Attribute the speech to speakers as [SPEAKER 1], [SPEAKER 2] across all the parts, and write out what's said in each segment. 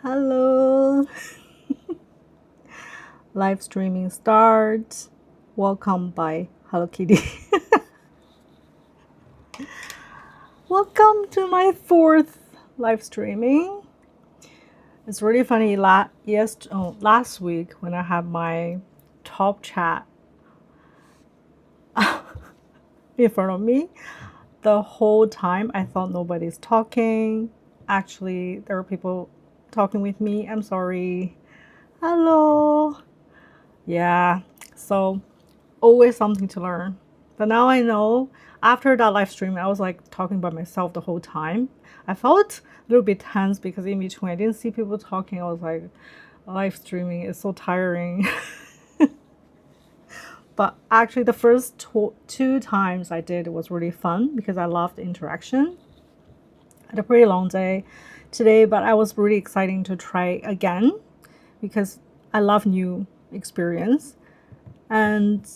[SPEAKER 1] Hello. Live streaming starts. Welcome by Hello Kitty. Welcome to my fourth live streaming. It's really funny. Last week when I had my top chat in front of me, the whole time I thought nobody's talking. Actually, there were people talking with me. I'm sorry. Hello. Yeah, so always something to learn. But now I know, after that live stream, I was like talking by myself the whole time. I felt a little bit tense because in between I didn't see people talking. I was like, live streaming is so tiring. But actually, the first two times I did, it was really fun because I loved the interaction. I had a pretty long day today, but I was really excited to try again because I love new experience. And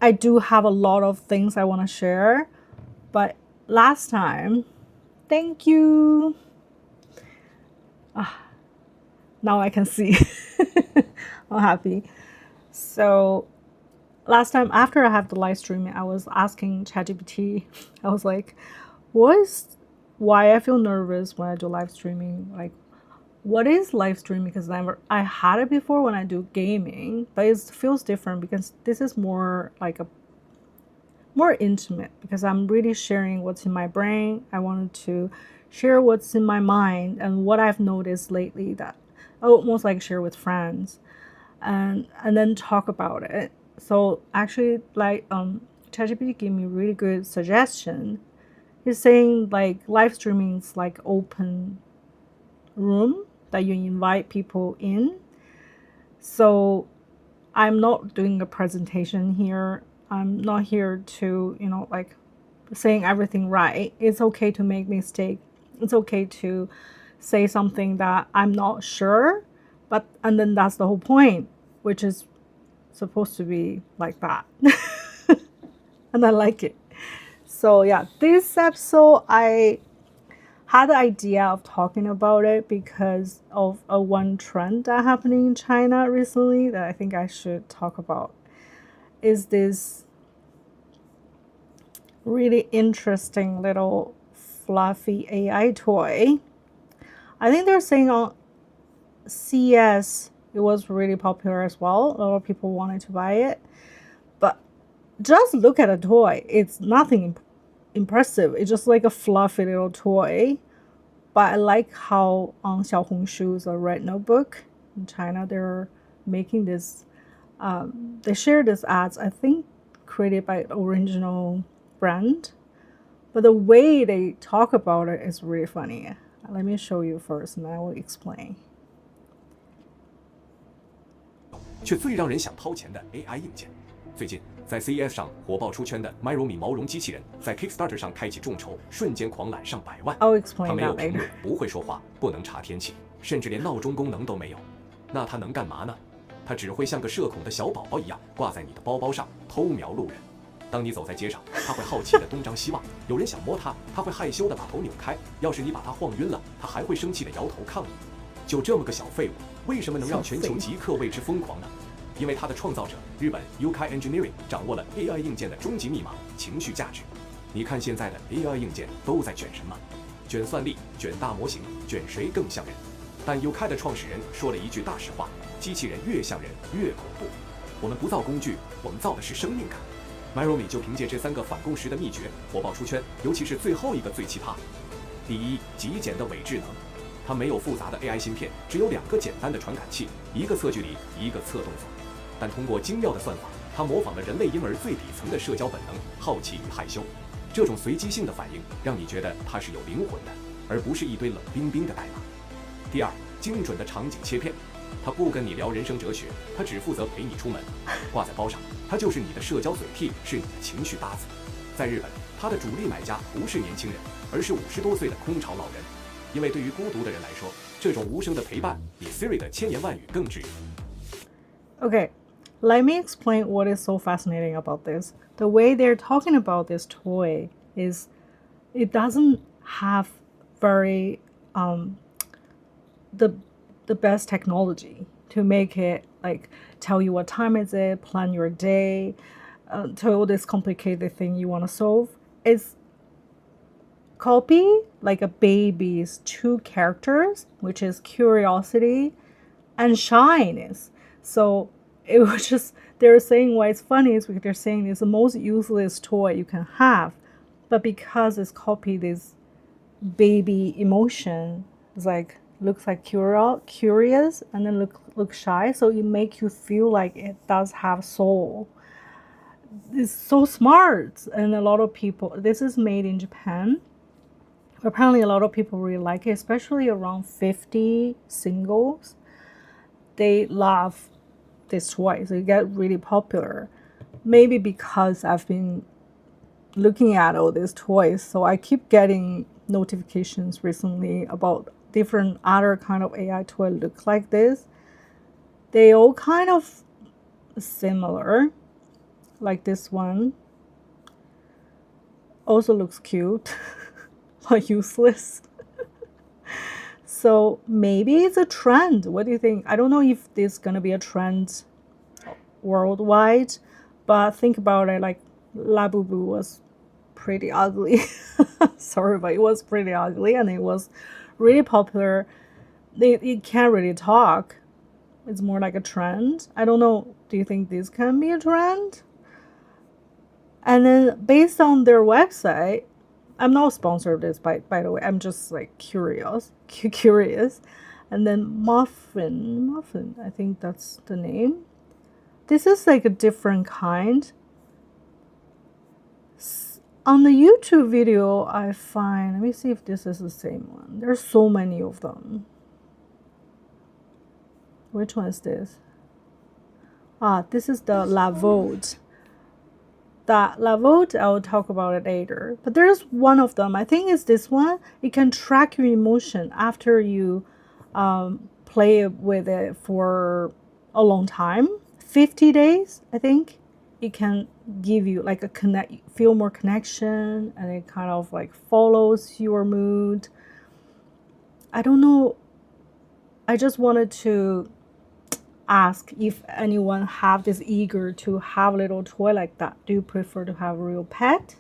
[SPEAKER 1] I do have a lot of things I want to share, but last time, thank you. Now I can see. I'm happy. So last time after I have the live streaming, I was asking ChatGPT, I was like, why I feel nervous when I do live streaming? Like, what is live streaming? Because I had it before when I do gaming, but it feels different because this is more like more intimate because I'm really sharing what's in my brain. I wanted to share what's in my mind and what I've noticed lately that I almost like share with friends and then talk about it. So actually, like ChatGPT gave me a really good suggestion. He's saying like live streaming is like open room that you invite people in. So I'm not doing a presentation here. I'm not here to, like saying everything right. It's okay to make mistake. It's okay to say something that I'm not sure, and then that's the whole point, which is supposed to be like that. And I like it. So yeah, this episode I had the idea of talking about it because of a one trend that happening in China recently that I think I should talk about. Is this really interesting little fluffy AI toy. I think they're saying on CS it was really popular as well. A lot of people wanted to buy it. But just look at the toy. It's nothing impressive. It's just like a fluffy little toy. But I like how on Xiaohongshu's a red notebook in China, they're making this. They share this ads, I think, created by the original brand. But the way they talk about it is really funny. Let me show you first, and I will explain.
[SPEAKER 2] 却最让人想掏钱的 AI 硬件。最近，在 CES 上火爆出圈的 Myromi 毛绒机器人，在 Kickstarter 上开启众筹，瞬间狂揽上百万。它没有屏幕，不会说话，不能查天气，甚至连闹钟功能都没有。那它能干嘛呢？它只会像个社恐的小宝宝一样，挂在你的包包上，偷瞄路人。当你走在街上，它会好奇地东张西望；有人想摸它，它会害羞地把头扭开；要是你把它晃晕了，它还会生气地摇头抗议。就这么个小废物，为什么能让全球极客为之疯狂呢？因为它的创造者日本 Untitled Engineering 掌握了 AI 硬件的终极密码——情绪价值。你看现在的 AI 硬件都在卷什么？卷算力，卷大模型，卷谁更像人？但 Untitled 的创始人说了一句大实话：机器人越像人越恐怖。我们不造工具，我们造的是生命感。Myromi 就凭借这3个反共识的秘诀火爆出圈，尤其是最后一个最奇葩。第一，极简的伪智能。它没有复杂的 AI 芯片，只有2个简单的传感器，一个测距离，一个测动作。但通过精妙的算法，它模仿了人类婴儿最底层的社交本能——好奇与害羞。这种随机性的反应让你觉得它是有灵魂的，而不是一堆冷冰冰的代码。第二，精准的场景切片。它不跟你聊人生哲学，它只负责陪你出门。挂在包上，它就是你的社交嘴替，是你的情绪搭子。在日本，它的主力买家不是年轻人，而是50多岁的空巢老人。因为对于孤独的人来说，这种无声的陪伴比 Siri 的千言万语更治愈。
[SPEAKER 1] Okay, let me explain what is so fascinating about this. The way they're talking about this toy is it doesn't have very the the best technology to make it like tell you what time is it, plan your day, tell you this complicated thing you want to solve. It's copy like a baby's two characters, which is curiosity and shyness. So it was just, they're saying why it's funny is because they're saying it's the most useless toy you can have. But because it's copied this baby emotion, it's like looks like curious and then look shy. So it makes you feel like it does have soul. It's so smart. And a lot of people, this is made in Japan. Apparently a lot of people really like it, especially around 50 singles. They love this toy, so it get really popular. Maybe because I've been looking at all these toys, so I keep getting notifications recently about different other kind of AI toy look like this. They all kind of similar, like this one. Also looks cute, but useless. So maybe it's a trend. What do you think? I don't know if this is gonna be a trend worldwide, but think about it, like Labubu was pretty ugly. Sorry, but it was pretty ugly and it was really popular. It can't really talk. It's more like a trend. I don't know. Do you think this can be a trend? And then based on their website, I'm not sponsored this by the way. I'm just like curious. And then Muffin, I think that's the name. This is like a different kind. On the YouTube video, I find, let me see if this is the same one. There's so many of them. Which one is this? This is the La Vote. That La Vote, I'll talk about it later. But there's one of them, I think it's this one. It can track your emotion after you play with it for a long time. 50 days, I think. It can give you like a feel more connection, and it kind of like follows your mood. I don't know. I just wanted to ask if anyone have this eager to have a little toy like that. Do you prefer to have a real pet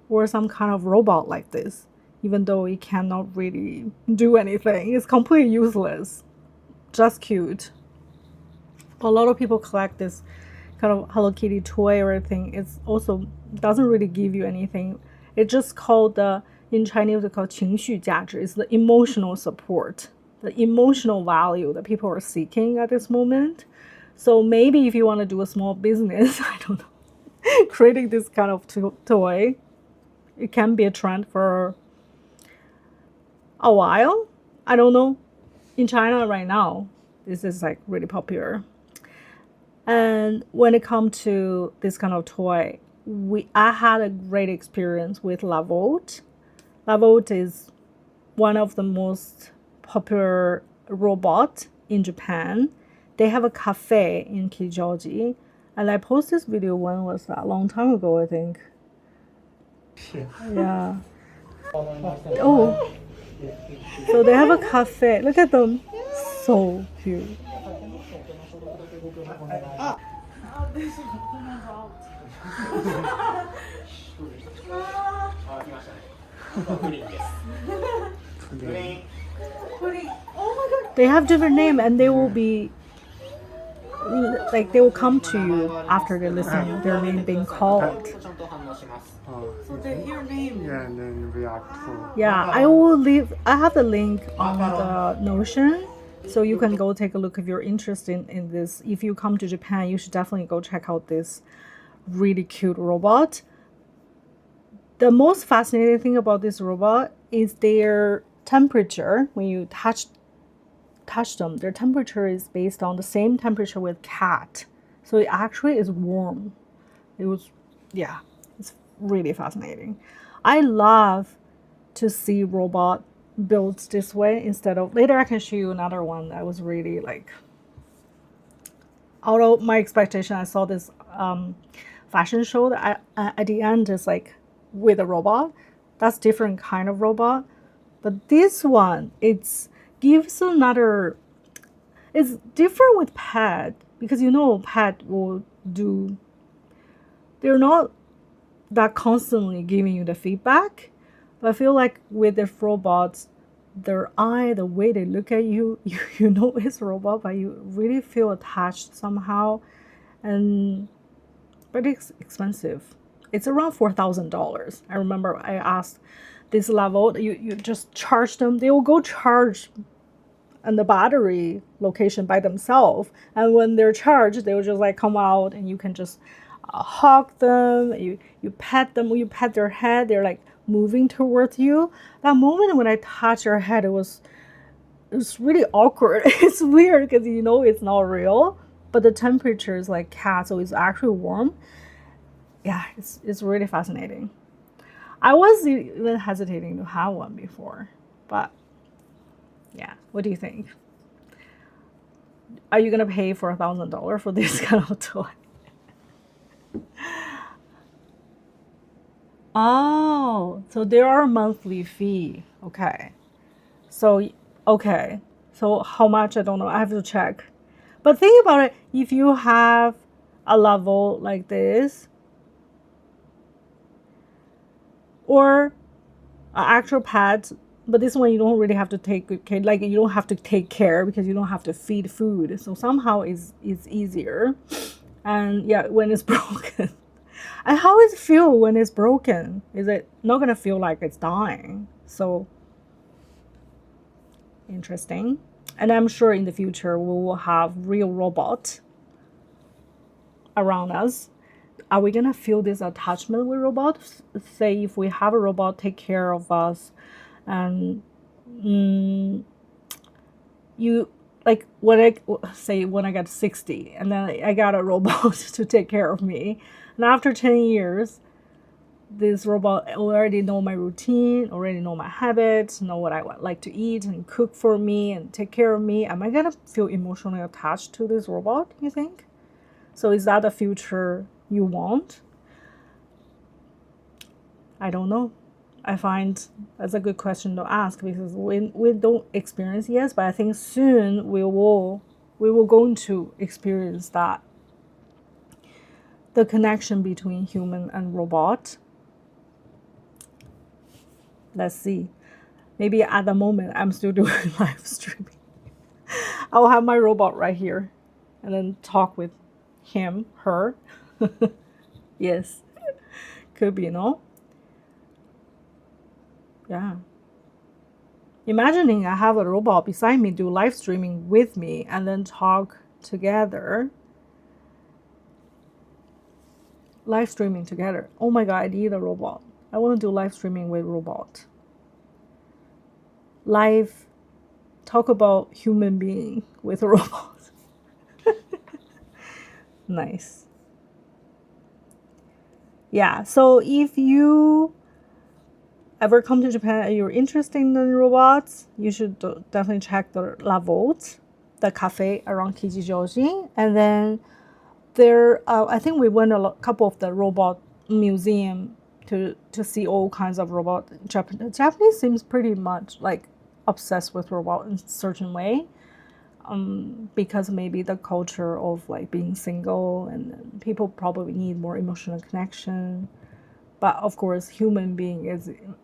[SPEAKER 1] or some kind of robot like this? Even though it cannot really do anything, it's completely useless, just cute. A lot of people collect this kind of Hello Kitty toy or anything. It's also doesn't really give you anything. It's just called in Chinese it's called 情绪价值. It's the emotional support, the emotional value that people are seeking at this moment. So maybe if you want to do a small business, I don't know, creating this kind of toy, it can be a trend for a while. I don't know. In China right now, this is like really popular. And when it comes to this kind of toy, I had a great experience with La Vote. La Vote is one of the most popular robots in Japan. They have a cafe in Kijoji. And I posted this video, when was that? A long time ago, I think. Yeah. Oh. So they have a cafe. Look at them. So cute. Oh my god. They have different names and they will be like they will come to you after they listen their name being called. So they hear name.
[SPEAKER 3] Yeah, and then react to.
[SPEAKER 1] Yeah, I have the link on the Notion, so you can go take a look if you're interested in this. If you come to Japan, you should definitely go check out this really cute robot. The most fascinating thing about this robot is their temperature. When you touch them, their temperature is based on the same temperature with cat. So it actually is warm. It's really fascinating. I love to see robot built this way instead of, later I can show you another one that was really like, out of my expectation. I saw this fashion show that at the end is like with a robot. That's different kind of robot. But this one, it's gives another. It's different with pet because pet will do. They're not that constantly giving you the feedback, but I feel like with the robots, their eye, the way they look at you, you know it's a robot, but you really feel attached somehow, but it's expensive. It's around $4,000. I remember I asked this level, you just charge them, they will go charge on the battery location by themselves, and when they're charged, they will just like come out and you can just hug them, you pet them, when you pet their head, they're like moving towards you. That moment when I touch your head, it was really awkward. It's weird because it's not real, but the temperature is like cat, so it's actually warm. Yeah, it's really fascinating. I was even hesitating to have one before, but yeah, what do you think? Are you gonna pay for $1,000 for this kind of toy? Oh, so there are monthly fee. Okay. So how much? I don't know. I have to check. But think about it. If you have a level like this, or an actual pet, but this one you don't really have to take good care. Like you don't have to take care because you don't have to feed food. So somehow it's easier. And yeah, when it's broken. And how does it feel when it's broken? Is it not gonna feel like it's dying? So interesting. And I'm sure in the future we will have real robots around us. Are we gonna feel this attachment with robots? Say if we have a robot take care of us, and you like when I get 60 and then I got a robot to take care of me, and after 10 years this robot already know my routine, already know my habits, know what I like to eat and cook for me and take care of me. Am I gonna feel emotionally attached to this robot, you think? So is that the future you want? I don't know. I find that's a good question to ask because we don't experience yet, but I think soon we will going to experience that. The connection between human and robot. Let's see. Maybe at the moment I'm still doing live streaming. I'll have my robot right here and then talk with him, her. Yes. Could be, no? Yeah. Imagining I have a robot beside me do live streaming with me and then talk together. Live streaming together. Oh my god, I need a robot. I want to do live streaming with robot. Live talk about human being with a robot. Nice. Yeah, so if you ever come to Japan and you're interested in robots, you should definitely check the La Volte, the cafe around Kichijoji. And then there, I think we went a couple of the robot museum to see all kinds of robot. Japanese seems pretty much like obsessed with robot in a certain way, because maybe the culture of like being single and people probably need more emotional connection. But of course, human being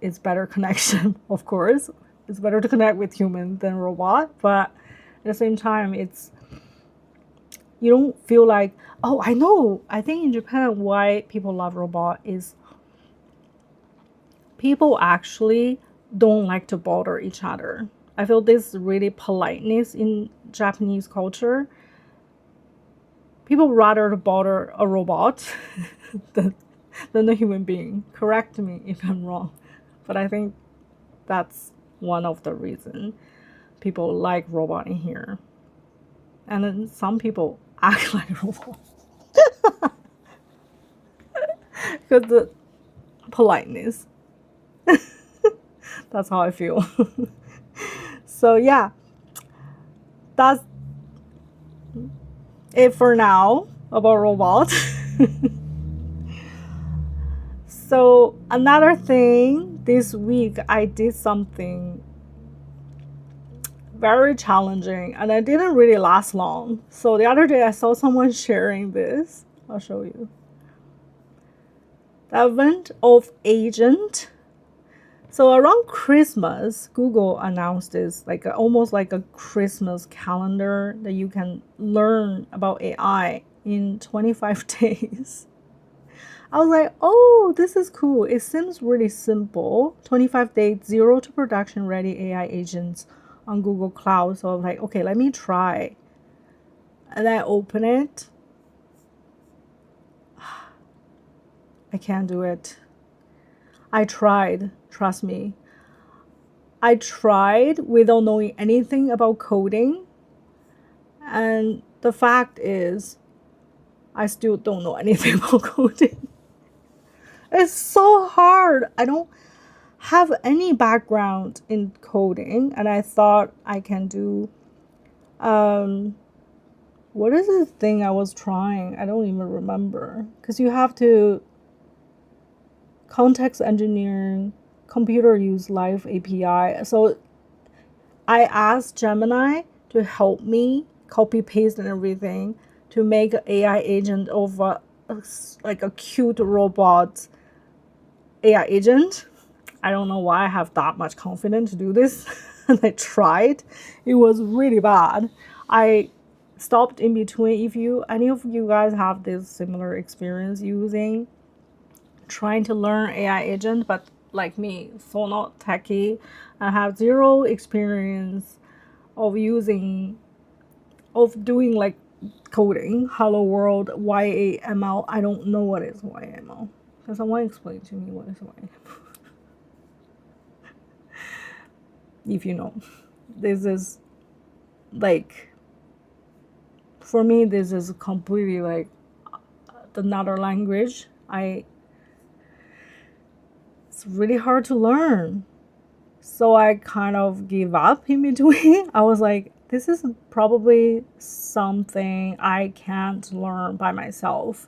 [SPEAKER 1] is better connection. Of course, it's better to connect with human than robot. But at the same time, you don't feel like, oh, I know. I think in Japan, why people love robot is people actually don't like to bother each other. I feel this really politeness in Japanese culture. People rather bother a robot than a human being. Correct me if I'm wrong, but I think that's one of the reasons people like robot in here. And then some people act like robot because the politeness. That's how I feel. So yeah, that's it for now about robots. So another thing, this week I did something very challenging, and it didn't really last long. So the other day I saw someone sharing this. I'll show you. The advent of agent. So around Christmas, Google announced this like almost like a Christmas calendar that you can learn about AI in 25 days. I was like, oh, this is cool. It seems really simple. 25 days, 0 to production ready AI agents on Google Cloud. So I was like, okay, let me try. And I open it. I can't do it. I tried, trust me. I tried without knowing anything about coding. And the fact is, I still don't know anything about coding. It's so hard. I don't have any background in coding, and I thought I can do, what is the thing I was trying? I don't even remember. Because you have to context engineering, computer use live API. So I asked Gemini to help me copy paste and everything to make an AI agent of like a cute robot AI agent. I don't know why I have that much confidence to do this. And I tried. It was really bad. I stopped in between. If any of you guys have this similar experience trying to learn AI agent, but like me, so not techie, I have zero experience of doing like coding, hello world, YAML. I don't know what is YAML. Can someone explain to me what is YAML? If you know. This is like, for me, this is completely like another language. It's really hard to learn. So I kind of gave up in between. I was like, this is probably something I can't learn by myself.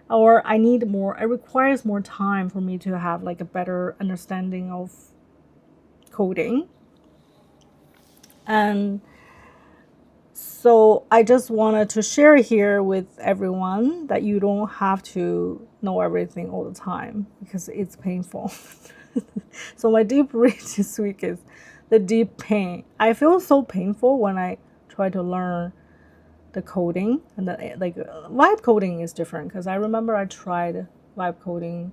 [SPEAKER 1] Or I need more, it requires more time for me to have like a better understanding of coding. And so I just wanted to share here with everyone that you don't have to know everything all the time because it's painful. So my deep read this week is the deep pain. I feel so painful when I try to learn the coding, and vibe coding is different because I remember I tried vibe coding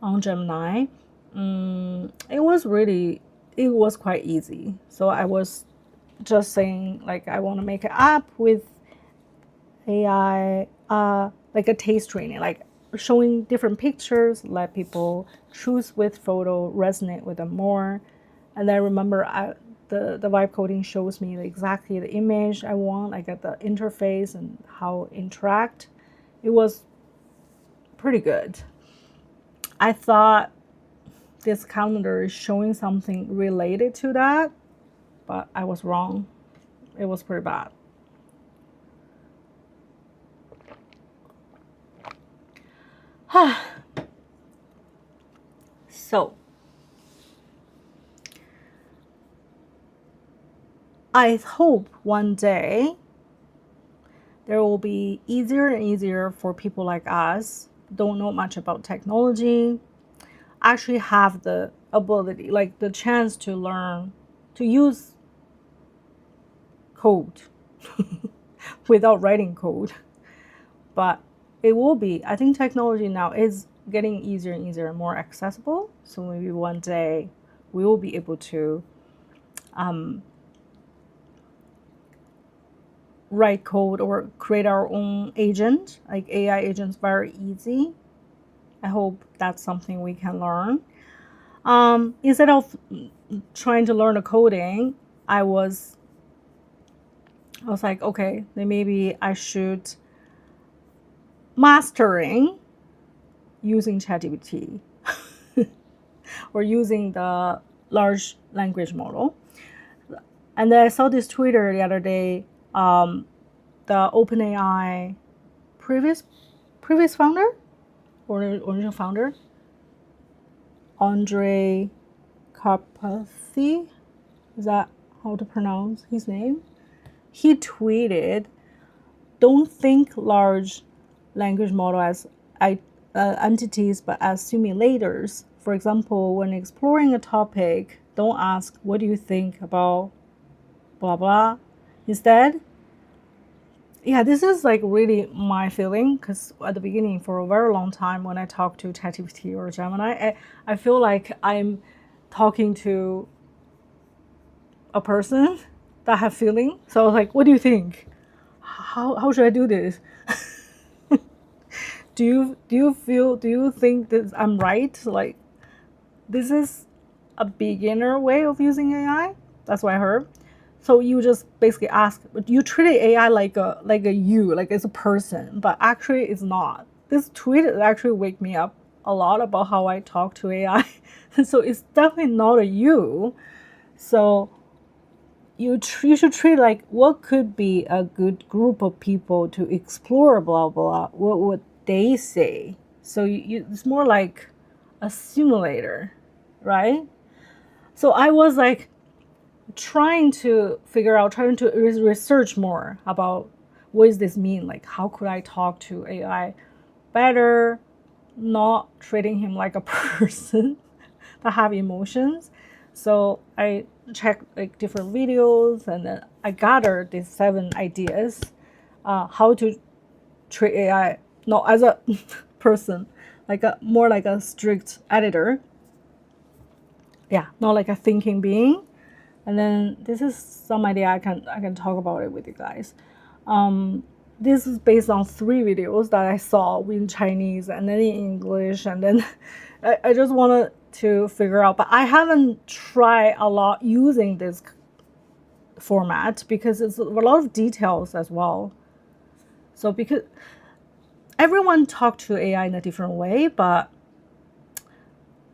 [SPEAKER 1] on Gemini. It was quite easy. So I was just saying like I want to make an app with AI, like a taste training, like showing different pictures, let people choose which photo resonate with them more. And then remember the vibe coding shows me exactly the image I want. I get the interface and how interact. It was pretty good. I thought this calendar is showing something related to that, but I was wrong. It was pretty bad. So I hope one day there will be easier and easier for people like us who don't know much about technology, actually have the ability, like the chance to learn to use code without writing code. But it will be, I think technology now is getting easier and easier and more accessible. So maybe one day we will be able to write code or create our own agent, like AI agents, very easy. I hope that's something we can learn. Instead of trying to learn the coding, I was like, okay, then maybe I should mastering using ChatGPT or using the large language model. And then I saw this Twitter the other day, the OpenAI previous founder or original founder, Andre Karpathy, is that how to pronounce his name. He tweeted, "Don't think large language model as entities, but as simulators. For example, when exploring a topic, don't ask, what do you think about blah blah? Instead," yeah, this is like really my feeling, because at the beginning, for a very long time, when I talk to ChatGPT or Gemini, I feel like I'm talking to a person that have feeling. So I was like, what do you think? How should I do this? do you think that I'm right? Like, this is a beginner way of using AI? That's what I heard. So you just basically ask, you treat AI like a you, like it's a person, but actually it's not. This tweet actually wake me up a lot about how I talk to AI. So it's definitely not a you. So you should treat like, what could be a good group of people to explore blah blah. What would they say? So it's more like a simulator, right? So I was like trying to research more about what does this mean? Like, how could I talk to AI better, not treating him like a person that have emotions? So I checked like different videos, and then I gathered these 7 ideas how to treat AI not as a person, like more like a strict editor. Yeah, not like a thinking being. And then this is some idea I can talk about it with you guys. This is based on 3 videos that I saw in Chinese and then in English, and then I just wanted to figure out, but I haven't tried a lot using this format because it's a lot of details as well. So because everyone talk to AI in a different way, but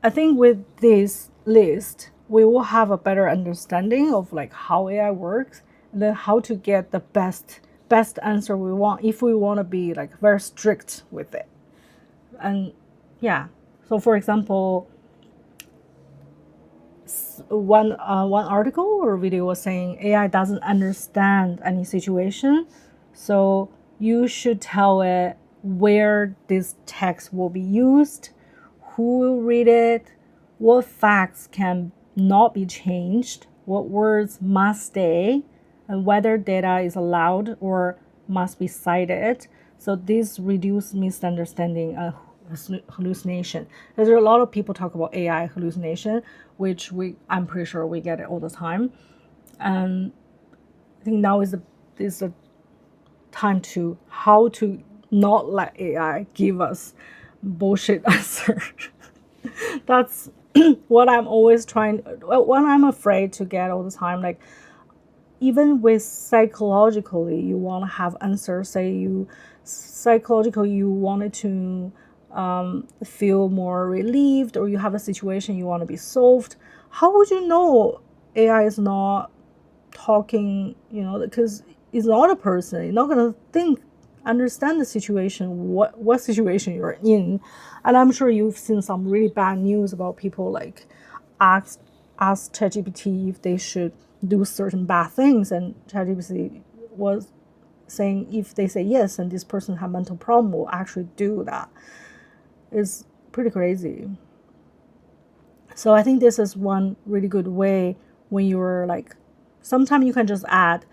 [SPEAKER 1] I think with this list, we will have a better understanding of like how AI works, and then how to get the best answer we want if we want to be like very strict with it. And yeah, so for example, one article or video was saying AI doesn't understand any situation, so you should tell it where this text will be used, who will read it, what facts can not be changed, what words must stay, and whether data is allowed or must be cited. So this reduces misunderstanding and hallucination. There's a lot of people talk about AI hallucination, which I'm pretty sure we get it all the time. And I think now is the time to how to not let AI give us bullshit answer. That's what I'm always what I'm afraid to get all the time. Like, even with psychologically, you want to have answers. Say you wanted to feel more relieved, or you have a situation you want to be solved. How would you know AI is not talking? Because it's not a person. You're not gonna understand the situation, what situation you're in. And I'm sure you've seen some really bad news about people like ask ChatGPT if they should do certain bad things, and ChatGPT was saying if they say yes and this person have mental problem, will actually do that. It's pretty crazy. So I think this is one really good way when you're like, sometimes you can just add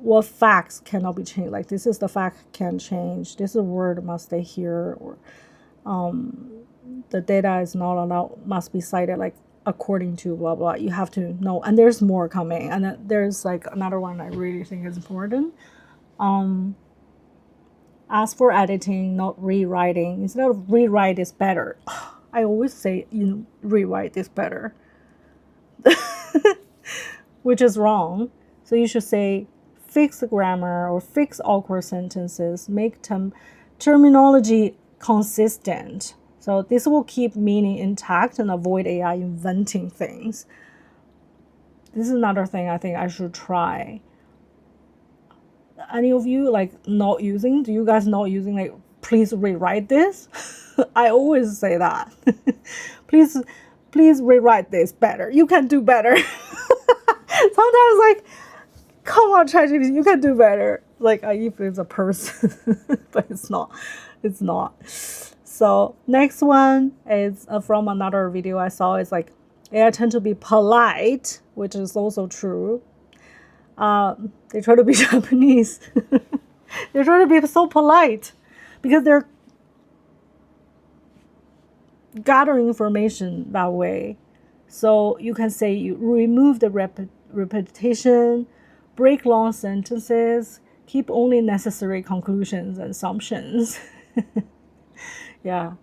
[SPEAKER 1] what facts cannot be changed. Like, this is the fact can change. This is a word must stay here, or the data is not allowed, must be cited like according to blah blah. You have to know, and there's more coming. And then there's like another one I really think is important. Ask for editing, not rewriting. Instead of rewrite is better, I always say rewrite is better, which is wrong. So you should say fix the grammar or fix awkward sentences, make terminology consistent. So this will keep meaning intact and avoid AI inventing things. This is another thing I think I should try. Any of you like not using? Do you guys not using please rewrite this? I always say that. Please please rewrite this better. You can do better. Sometimes like, come on, ChatGPT, you can do better. Like if it's a person, but it's not. It's not. So next one is from another video I saw. It's like AI tend to be polite, which is also true. They try to be Japanese. They try to be so polite because they're gathering information that way. So you can say you remove the repetition, break long sentences, keep only necessary conclusions and assumptions. Yeah.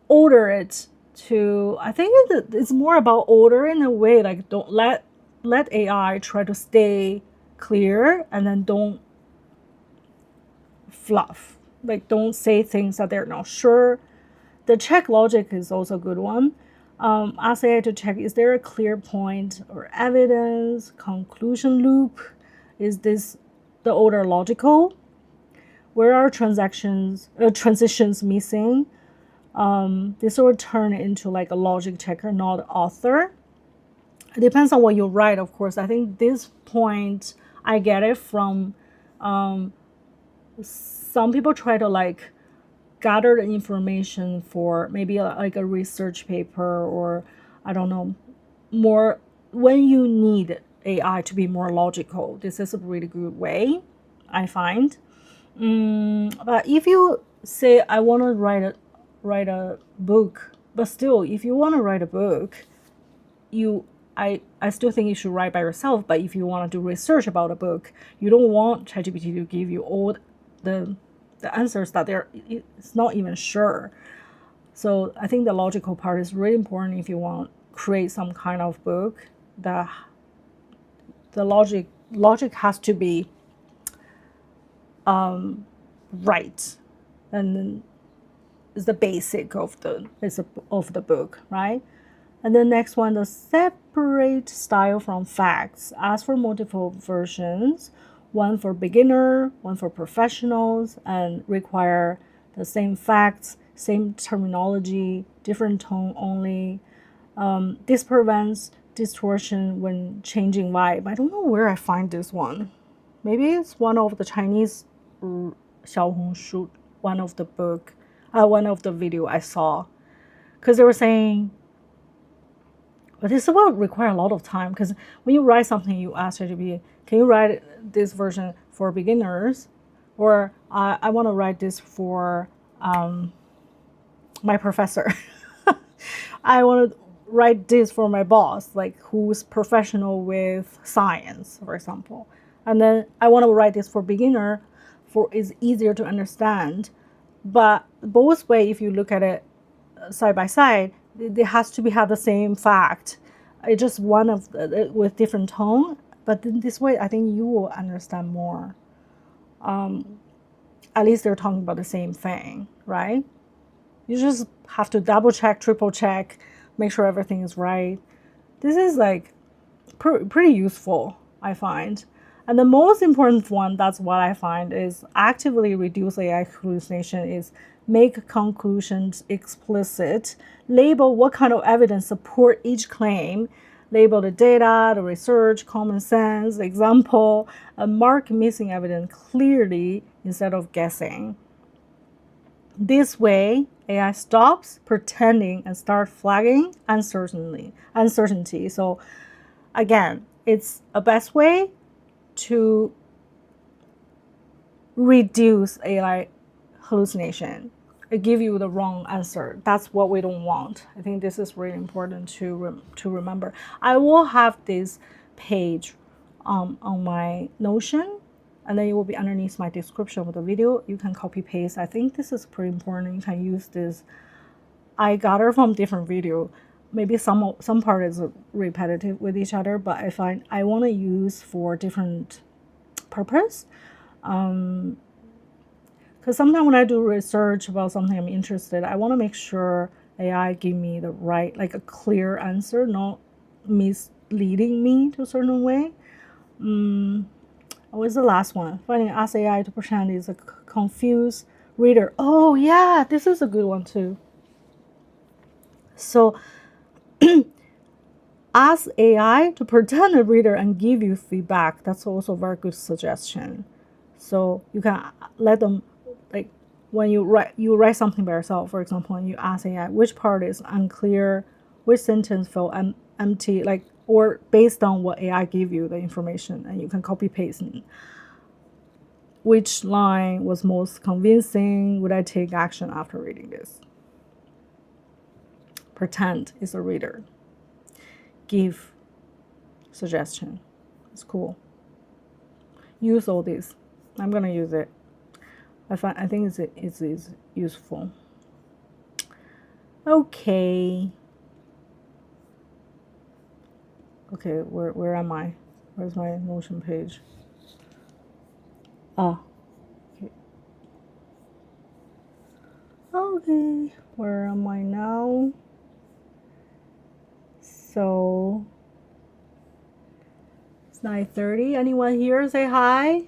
[SPEAKER 1] Order it to, I think it's more about order in a way, like don't let AI try to stay clear, and then don't fluff. Like don't say things that they're not sure. The check logic is also a good one. Ask AI to check, is there a clear point or evidence, conclusion loop? Is this the order logical? Where are transitions missing? This will turn into like a logic checker, not author. It depends on what you write, of course. I think this point, I get it from some people try to like gather the information for maybe like a research paper, or I don't know, more when you need AI to be more logical. This is a really good way, I find. But if you say I want to write a book, but still, if you want to write a book, I still think you should write by yourself. But if you want to do research about a book, you don't want ChatGPT to give you all the answers that it's not even sure. So I think the logical part is really important if you want to create some kind of book. The logic has to be right, and then is the basic of the book, right? And the next one, the separate style from facts. Ask for multiple versions, one for beginner, one for professionals, and require the same facts, same terminology, different tone only. This prevents distortion when changing vibe. I don't know where I find this one. Maybe it's one of the Chinese 小红书, one of the video I saw, because they were saying, but this will require a lot of time, because when you write something, you ask ChatGPT, can you write this version for beginners, or I want to write this for my professor. I want to write this for my boss, like who's professional with science, for example. And then I want to write this for beginner, for it's easier to understand. But both way, if you look at it side by side, it has to have the same fact. It's just one of with different tone. But this way, I think you will understand more. At least they're talking about the same thing, right? You just have to double check, triple check, make sure everything is right. This is like pretty useful, I find. And the most important one, that's what I find, is actively reduce AI hallucination, is make conclusions explicit, label what kind of evidence support each claim, label the data, the research, common sense, example, and mark missing evidence clearly instead of guessing. This way, AI stops pretending and start flagging uncertainty. So again, it's a best way to reduce AI hallucination. It give you the wrong answer. That's what we don't want. I think this is really important to remember. I will have this page on my Notion, and then it will be underneath my description of the video. You can copy paste. I think this is pretty important. You can use this. I got it from different video. Maybe some part is repetitive with each other, but I want to use for different purpose. Because sometimes when I do research about something I'm interested, I want to make sure AI give me the right, like a clear answer, not misleading me to a certain way. What was the last one? Finding Ask AI to pretend is a confused reader. Oh yeah, this is a good one too. So ask AI to pretend a reader and give you feedback. That's also a very good suggestion. So you can let them, like, when you write something by yourself, for example, and you ask AI which part is unclear, which sentence felt empty, like, or based on what AI give you the information, and you can copy paste and which line was most convincing, would I take action after reading this? Pretend is a reader. Give suggestion. It's cool. Use all this. I'm gonna use it. I think it's useful. Okay. Okay, where am I? Where's my Notion page? Ah. Okay, where am I now? So it's 9:30. Anyone here say hi?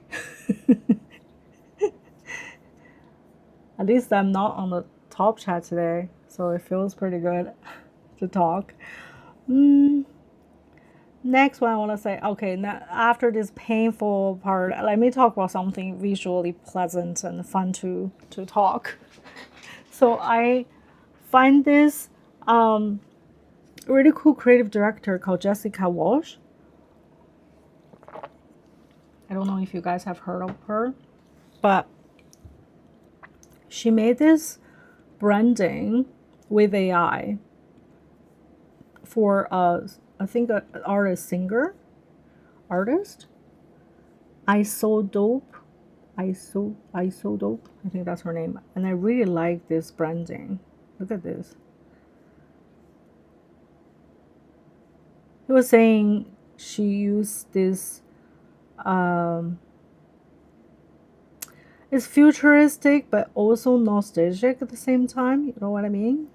[SPEAKER 1] At least I'm not on the top chat today, so it feels pretty good to talk. Next one I want to say, okay, now after this painful part, let me talk about something visually pleasant and fun to talk. So I find this really cool creative director called Jessica Walsh. I don't know if you guys have heard of her, but she made this branding with AI for I think an artist. Isodope. I think that's her name. And I really like this branding. Look at this. He was saying she used this. It's futuristic but also nostalgic at the same time. You know what I mean?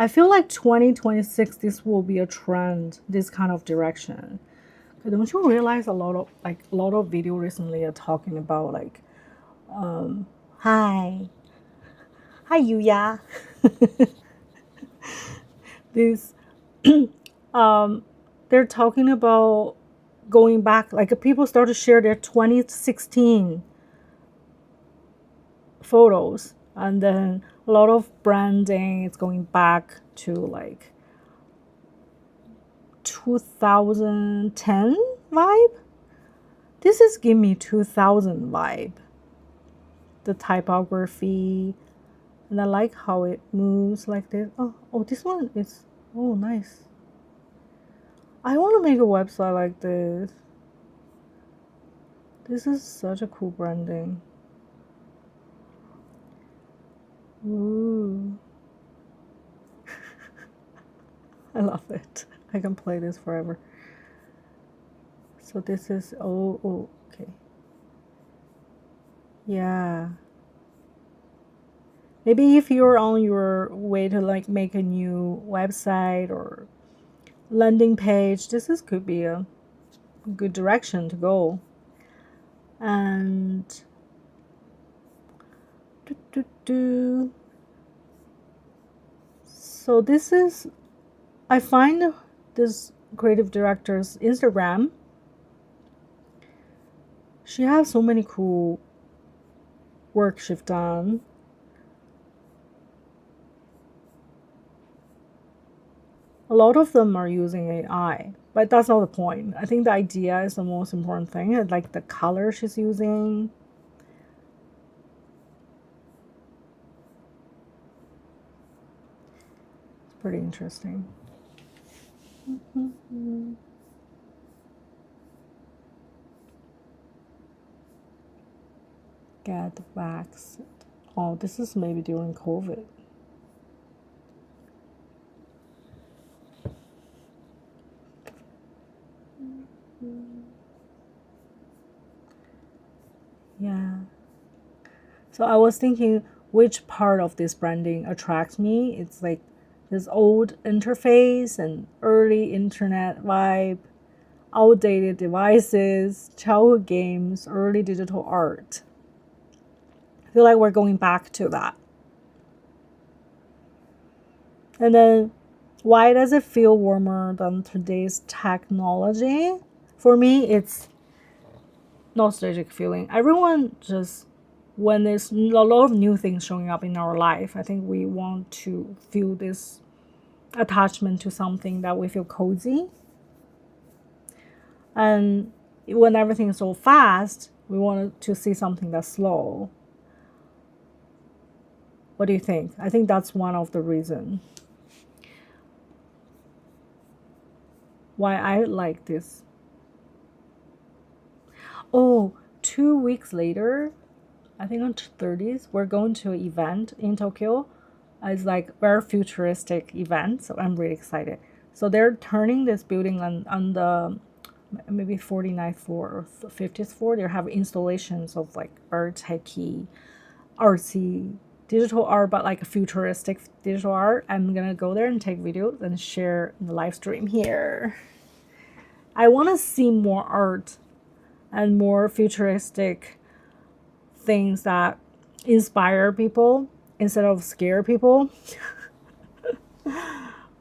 [SPEAKER 1] I feel like 2026, this will be a trend, this kind of direction. Don't you realize a lot of video recently are talking about like, hi Yuya. This, they're talking about going back, like people start to share their 2016 photos, and then a lot of branding is going back to like 2010 vibe. This is giving me 2000 vibe. The typography, and I like how it moves like this. Oh, this one is, oh, nice. I want to make a website like this. This is such a cool branding. Ooh. I love it. I can play this forever. So this is, oh, okay. Yeah. Maybe if you're on your way to like make a new website or landing page, this could be a good direction to go. And so this is, I find this creative director's Instagram. She has so many cool work she's done. A lot of them are using AI, but that's not the point. I think the idea is the most important thing. I like the color she's using. It's pretty interesting. Get vaxxed. Oh, this is maybe during COVID. Yeah. So I was thinking which part of this branding attracts me. It's like this old interface and early internet vibe, outdated devices, childhood games, early digital art. I feel like we're going back to that. And then Why does it feel warmer than today's technology? For me, it's nostalgic feeling. Everyone just, when there's a lot of new things showing up in our life, I think we want to feel this attachment to something that we feel cozy. And when everything is so fast, we want to see something that's slow. What do you think? I think that's one of the reasons why I like this. Oh, 2 weeks later, I think on 30th, we're going to an event in Tokyo. It's like very futuristic event, so I'm really excited. So they're turning this building on the maybe 49th floor or 50th floor. They have installations of like very techy, artsy digital art, but like a futuristic digital art. I'm gonna go there and take videos and share in the live stream here. I want to see more art and more futuristic things that inspire people instead of scare people.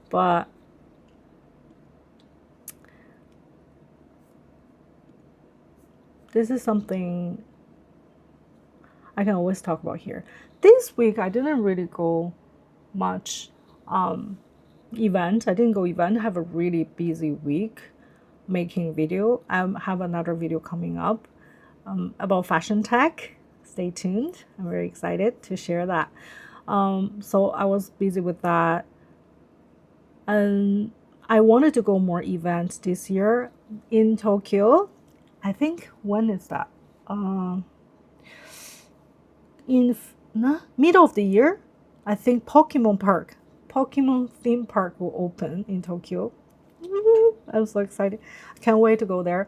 [SPEAKER 1] But this is something I can always talk about here. This week I didn't really go much event. I didn't go event. I have a really busy week making video. I have another video coming up about fashion tech. Stay tuned. I'm very excited to share that. So I was busy with that. And I wanted to go more events this year in Tokyo. I think, when is that? In middle of the year, I think Pokemon theme park will open in Tokyo. I'm so excited. I can't wait to go there.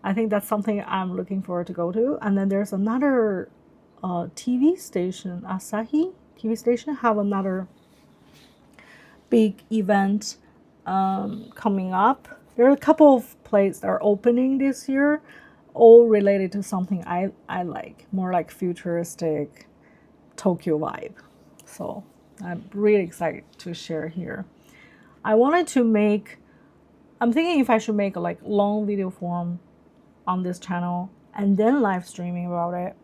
[SPEAKER 1] I think that's something I'm looking forward to go to. And then there's another TV station, Asahi TV station, have another big event coming up. There are a couple of places that are opening this year, all related to something I like, more like futuristic Tokyo vibe. So I'm really excited to share here. I'm thinking if I should make a like long video form on this channel and then live streaming about it,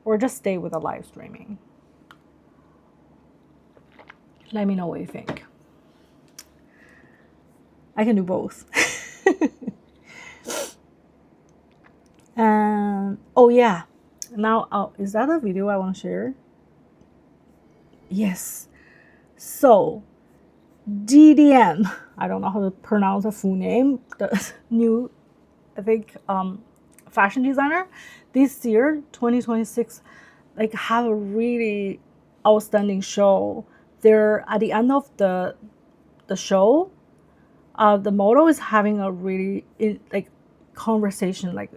[SPEAKER 1] or just stay with the live streaming. Let me know what you think. I can do both. And oh yeah, now is that a video I want to share? Yes. So DDM, I don't know how to pronounce the full name, the new, I think, fashion designer, this year 2026, like, have a really outstanding show. They're at the end of the show, the model is having a really conversation. Like,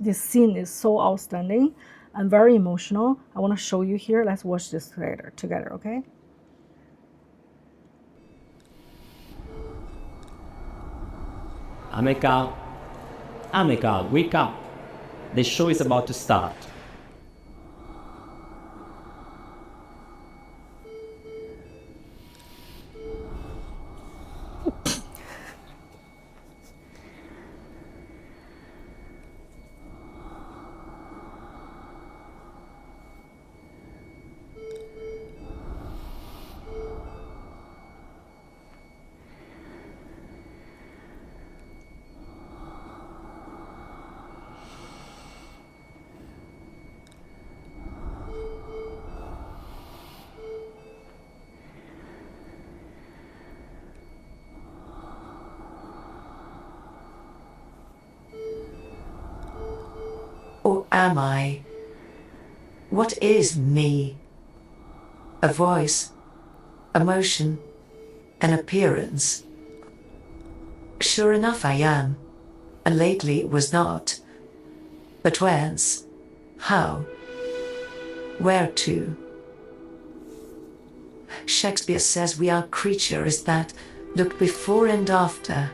[SPEAKER 1] this scene is so outstanding and very emotional. I want to show you here. Let's watch this together, okay?
[SPEAKER 4] Ameka, wake up. The show is about to start.
[SPEAKER 5] Or am I? What is me? A voice, emotion, an appearance. Sure enough I am, and lately it was not. But whence? How? Where to? Shakespeare says we are creatures that look before and after.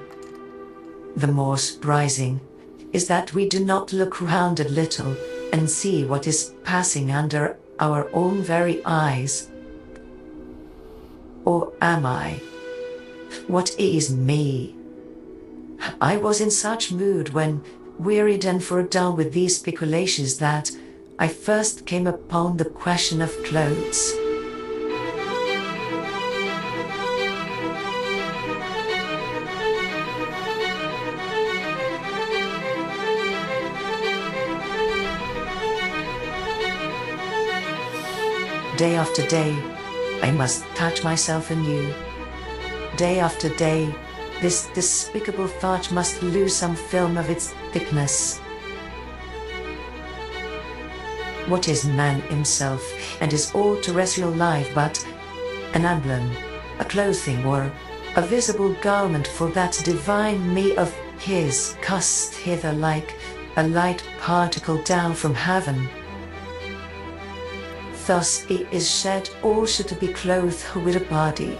[SPEAKER 5] The more surprising is that we do not look round a little and see what is passing under our own very eyes. Or am I? What is me? I was in such mood when, wearied and dull with these speculations, that I first came upon the question of clothes. Day after day, I must touch myself anew. Day after day, this despicable thought must lose some film of its thickness. What is man himself and his all terrestrial life but an emblem, a clothing, or a visible garment for that divine me of his, cast hither like a light particle down from heaven? Thus he is shed also to be clothed with a body.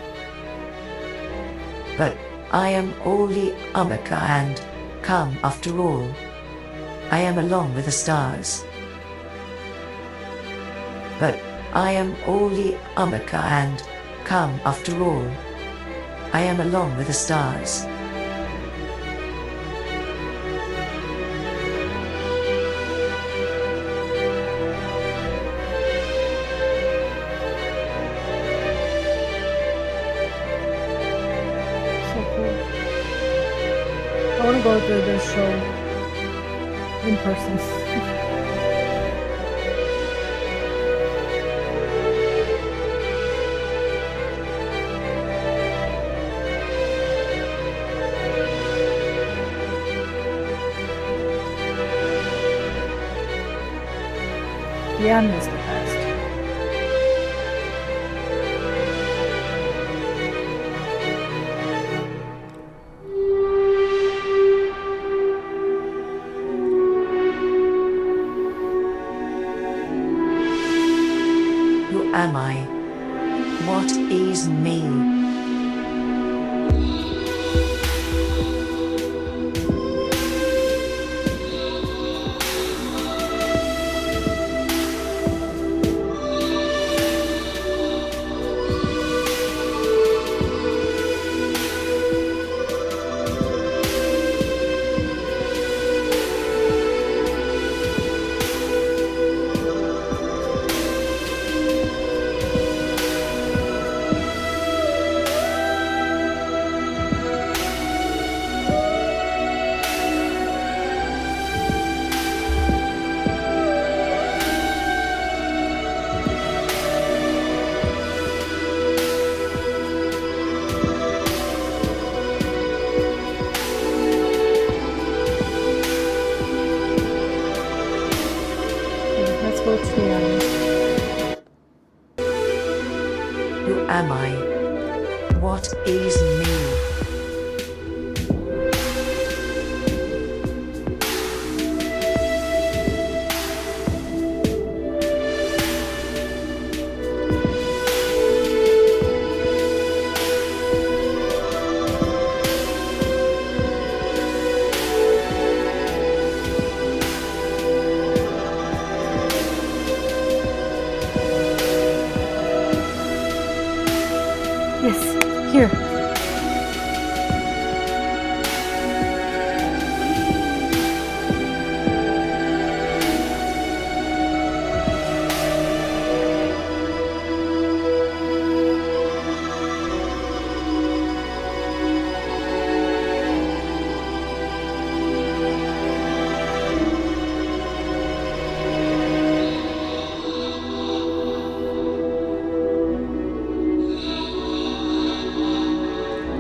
[SPEAKER 5] But I am only Omega and come after all. I am alone with the stars. But I am only Omega and come after all. I am alone with the stars.
[SPEAKER 1] I want to go to this show in person. The end is the best.
[SPEAKER 5] Who am I? What is me?
[SPEAKER 1] Let's go to the end.
[SPEAKER 5] Who am I? What is me?
[SPEAKER 1] Yes, here.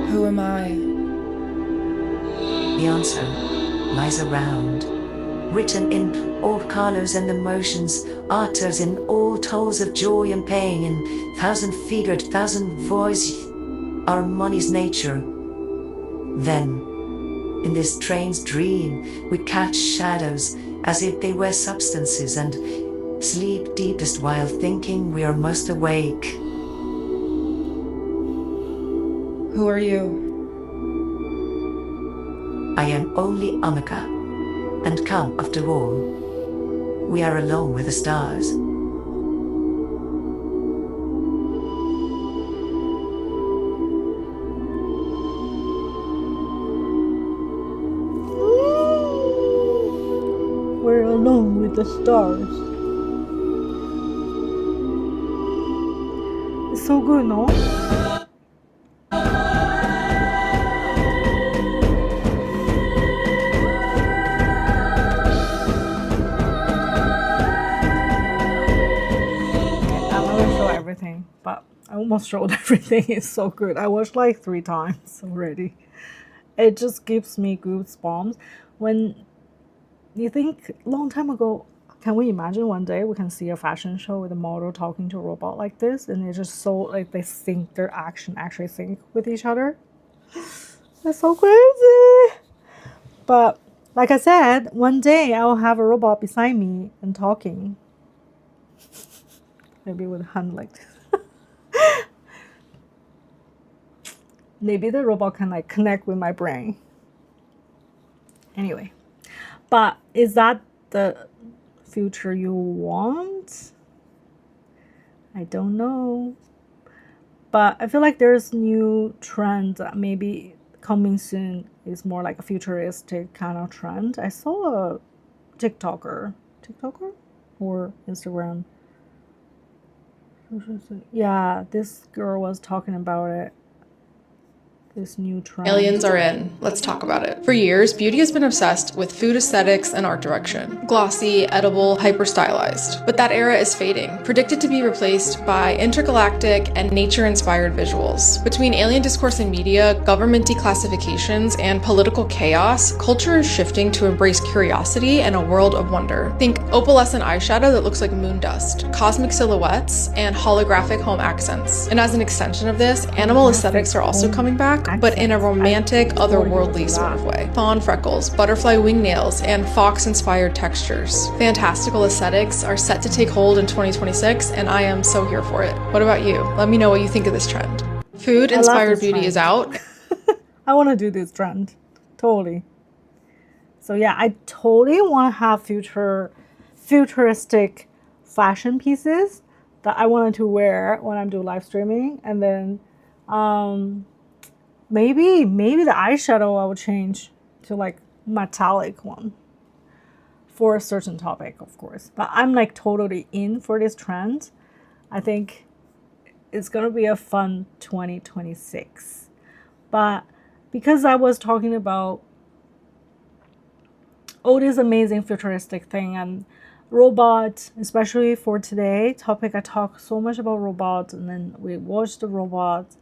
[SPEAKER 6] Who am I?
[SPEAKER 5] The answer lies around, written in all colors and emotions, utters in all tones of joy and pain, in thousand figured, thousand voiced harmonious nature. Then, in this strange dream, we catch shadows as if they were substances, and sleep deepest while thinking we are most awake.
[SPEAKER 6] Who are you?
[SPEAKER 5] I am only Omega, and come after all. We are alone with the stars.
[SPEAKER 1] the stars. It's so good, no? Everything, but I almost showed everything. It's so good. I watched like 3 times already. It just gives me goosebumps when you think long time ago, can we imagine one day we can see a fashion show with a model talking to a robot like this, and it's just so like they sync, their action actually sync with each other. That's so crazy. But like I said, one day I'll have a robot beside me and talking. Maybe with a hand like this. Maybe the robot can like connect with my brain. Anyway, but is that the future you want? I don't know. But I feel like there's new trend that maybe coming soon is more like a futuristic kind of trend. I saw a TikToker or Instagram. Yeah, this girl was talking about it. This new trend.
[SPEAKER 7] Aliens are in. Let's talk about it. For years, beauty has been obsessed with food aesthetics and art direction. Glossy, edible, hyper-stylized. But that era is fading, predicted to be replaced by intergalactic and nature-inspired visuals. Between alien discourse in media, government declassifications, and political chaos, culture is shifting to embrace curiosity and a world of wonder. Think opalescent eyeshadow that looks like moon dust, cosmic silhouettes, and holographic home accents. And as an extension of this, animal aesthetics are also coming back, but in a romantic, otherworldly sort of way. Fawn freckles, butterfly wingnails, and fox-inspired textures. Fantastical aesthetics are set to take hold in 2026, and I am so here for it. What about you? Let me know what you think of this trend. Food-inspired beauty is out.
[SPEAKER 1] I want to do this trend. Totally. So yeah, I totally want to have futuristic fashion pieces that I wanted to wear when I'm doing live streaming, and then maybe the eyeshadow I will change to like metallic one for a certain topic, of course. But I'm like totally in for this trend. I think it's gonna be a fun 2026. But because I was talking about all this amazing futuristic thing and robots, especially for today topic, I talk so much about robots, and then we watched the robots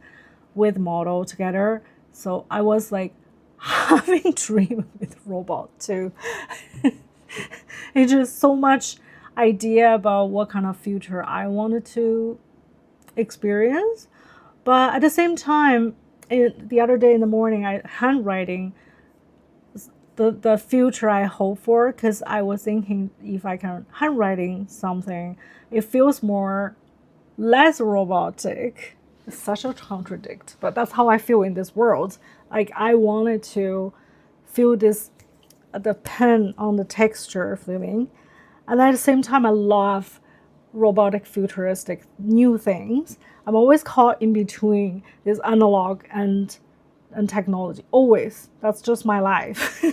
[SPEAKER 1] with model together. So I was like having dream with robot too. It's just so much idea about what kind of future I wanted to experience. But at the same time, the other day in the morning, I handwriting the future I hope for, because I was thinking if I can handwriting something, it feels less robotic. It's such a contradict, but that's how I feel in this world. Like I wanted to feel this, the pen on the texture feeling, and at the same time I love robotic futuristic new things. I'm always caught in between this analog and technology, always. That's just my life.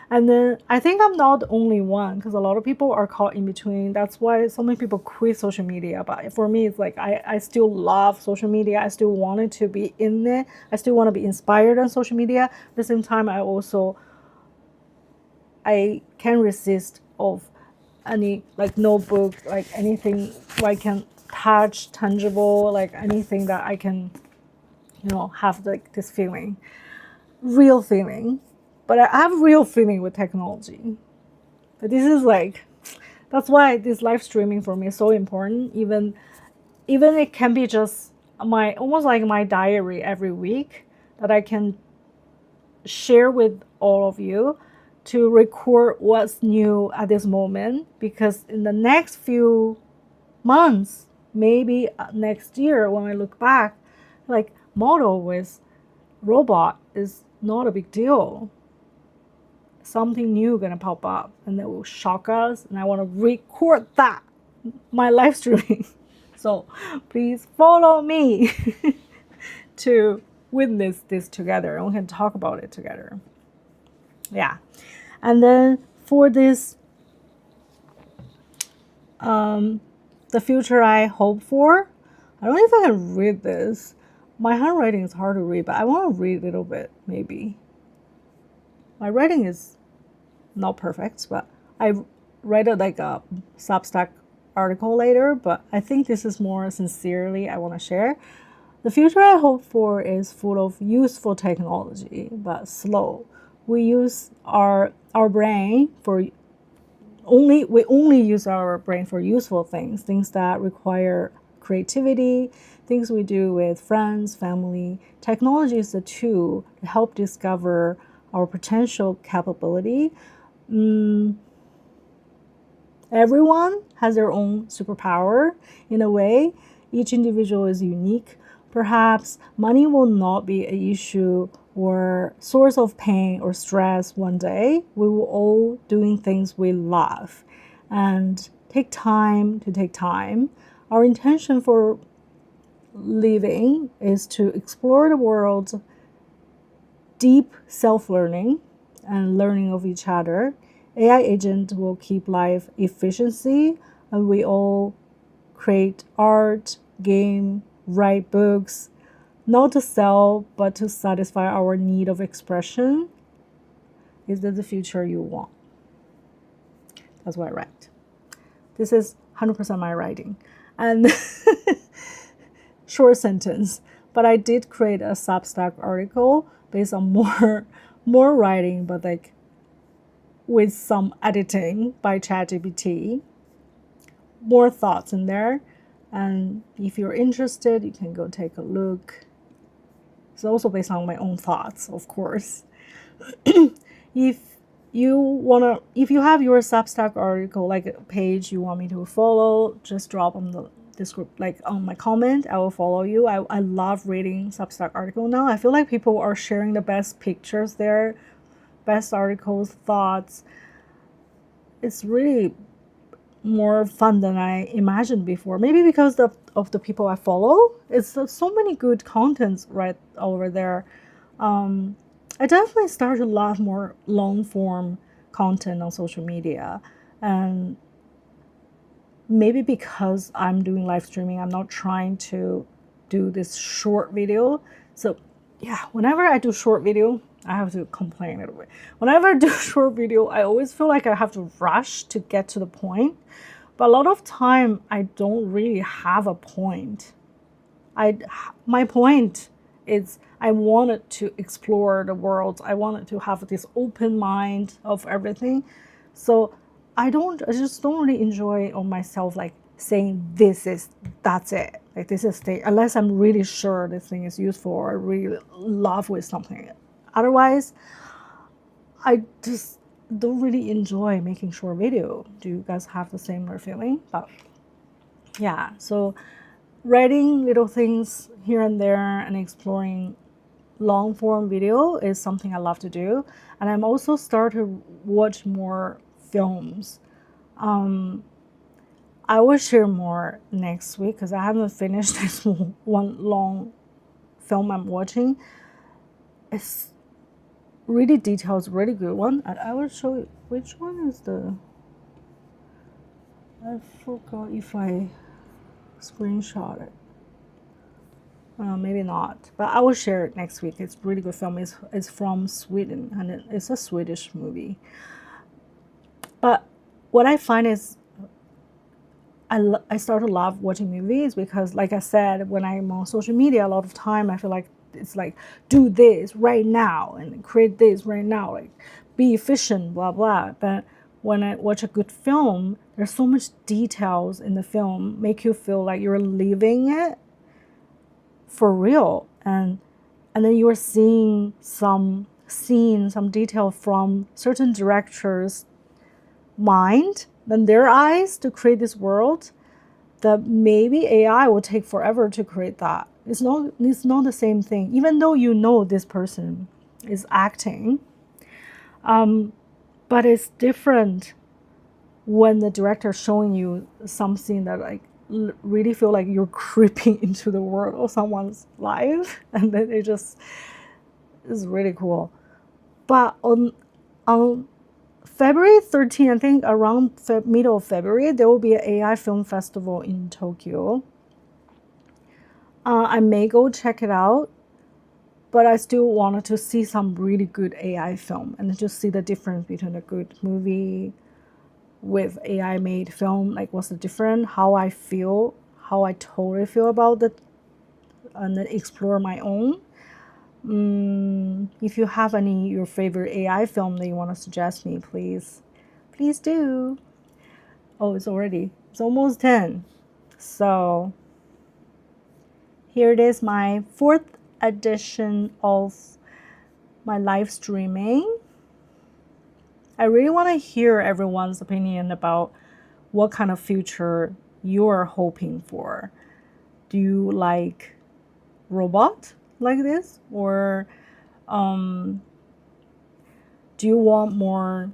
[SPEAKER 1] And then I think I'm not the only one, because a lot of people are caught in between. That's why so many people quit social media. But for me, it's like I still love social media. I still wanted to be in it. I still want to be inspired on social media. At the same time, I can't resist of any like notebook, like anything where I can touch, tangible, like anything that I can, have like this feeling, real feeling. But I have real feeling with technology. But this is like, that's why this live streaming for me is so important. Even it can be just almost like my diary every week that I can share with all of you to record what's new at this moment. Because in the next few months, maybe next year when I look back, like model with robot is not a big deal. Something new gonna pop up and that will shock us, and I want to record that my live streaming. So please follow me to witness this together, and we can talk about it together. Yeah. And then for this The future I hope for. I don't know if I can read this. My handwriting is hard to read, but I want to read a little bit, maybe. My writing is not perfect, but I read it like a Substack article later, but I think this is more sincerely I want to share. The future I hope for is full of useful technology, but slow. We use our brain for we only use our brain for useful things that require creativity, things we do with friends, family. Technology is a tool to help discover our potential capability. Everyone has their own superpower in a way. Each individual is unique. Perhaps money will not be an issue or source of pain or stress one day. We will all doing things we love and take time to take time. Our intention for living is to explore the world, deep self-learning and learning of each other. AI agent will keep life efficiency, and we all create art, game, write books, not to sell, but to satisfy our need of expression. Is that the future you want? That's what I write. This is 100% my writing. And short sentence. But I did create a Substack article based on more writing, but like with some editing by ChatGPT. More thoughts in there. And if you're interested, you can go take a look. It's also based on my own thoughts, of course. If you have your Substack article, like a page you want me to follow, just drop on the description, like on my comment. I will follow you. I love reading Substack article now. I feel like people are sharing the best pictures there, best articles, thoughts. It's really more fun than I imagined before. Maybe because of the people I follow. It's so many good contents right over there. I definitely started to love more long form content on social media, and maybe because I'm doing live streaming, I'm not trying to do this short video. So yeah, whenever I do short video, I have to complain a little bit. Whenever I do short video, I always feel like I have to rush to get to the point. But a lot of time, I don't really have a point. My point is I wanted to explore the world. I wanted to have this open mind of everything. So I just don't really enjoy on myself like saying that's it. Like this is the, unless I'm really sure this thing is useful or I really love with something. Otherwise, I just don't really enjoy making short video. Do you guys have the same feeling? But yeah, so writing little things here and there and exploring long form video is something I love to do. And I'm also starting to watch more films. I will share more next week because I haven't finished this one long film I'm watching. It's really detailed, really good one. And I will show you which one is the. I forgot if I screenshot it. Maybe not, but I will share it next week. It's a really good film. It's from Sweden and it's a Swedish movie. But what I find is I start to love watching movies because, like I said, when I'm on social media, a lot of time I feel like it's like do this right now and create this right now, like be efficient, blah blah. But when I watch a good film, there's so much details in the film make you feel like you're living it for real, and then you are seeing some scene, some detail from certain directors' mind than their eyes to create this world that maybe AI will take forever to create that. It's not the same thing, even though you know this person is acting. But it's different when the director is showing you something that like really feel like you're creeping into the world of someone's life, and then it's really cool. But on February 13th, I think around middle of February, there will be an AI film festival in Tokyo. I may go check it out, but I still wanted to see some really good AI film and just see the difference between a good movie with AI made film. Like, what's the difference? How I feel, how I totally feel about it, and then explore my own. If you have any your favorite AI film that you want to suggest me, please do. Oh, it's almost 10. So here it is, my 4th edition of my live streaming. I really want to hear everyone's opinion about what kind of future you're hoping for. Do you like robot like this, or do you want more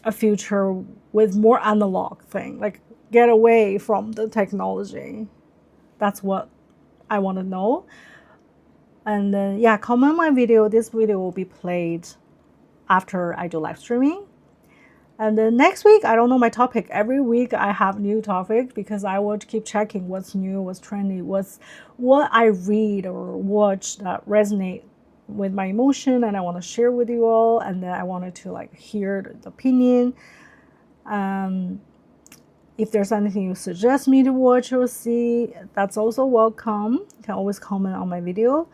[SPEAKER 1] a future with more analog thing, like get away from the technology? That's what I want to know. And then yeah, comment my video. This video will be played after I do live streaming. And then next week, I don't know my topic. Every week I have new topic because I will keep checking what's new, what's trendy, what I read or watch that resonate with my emotion, and I want to share with you all. And then I wanted to like hear the opinion. If there's anything you suggest me to watch or see, that's also welcome. You can always comment on my video.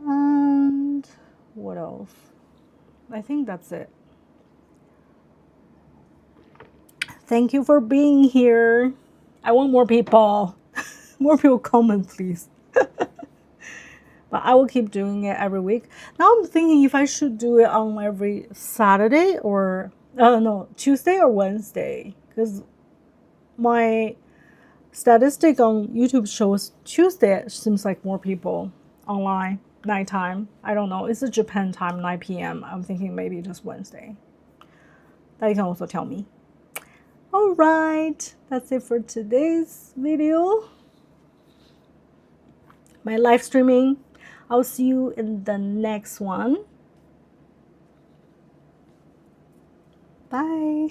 [SPEAKER 1] And what else? I think that's it. Thank you for being here. I want more people. More people comment, please. But I will keep doing it every week. Now I'm thinking if I should do it on every Saturday or Tuesday or Wednesday, because my statistic on YouTube shows Tuesday seems like more people online, nighttime. I don't know. It's a Japan time, 9 p.m. I'm thinking maybe just Wednesday. That you can also tell me. All right, that's it for today's video. My live streaming. I'll see you in the next one. Bye.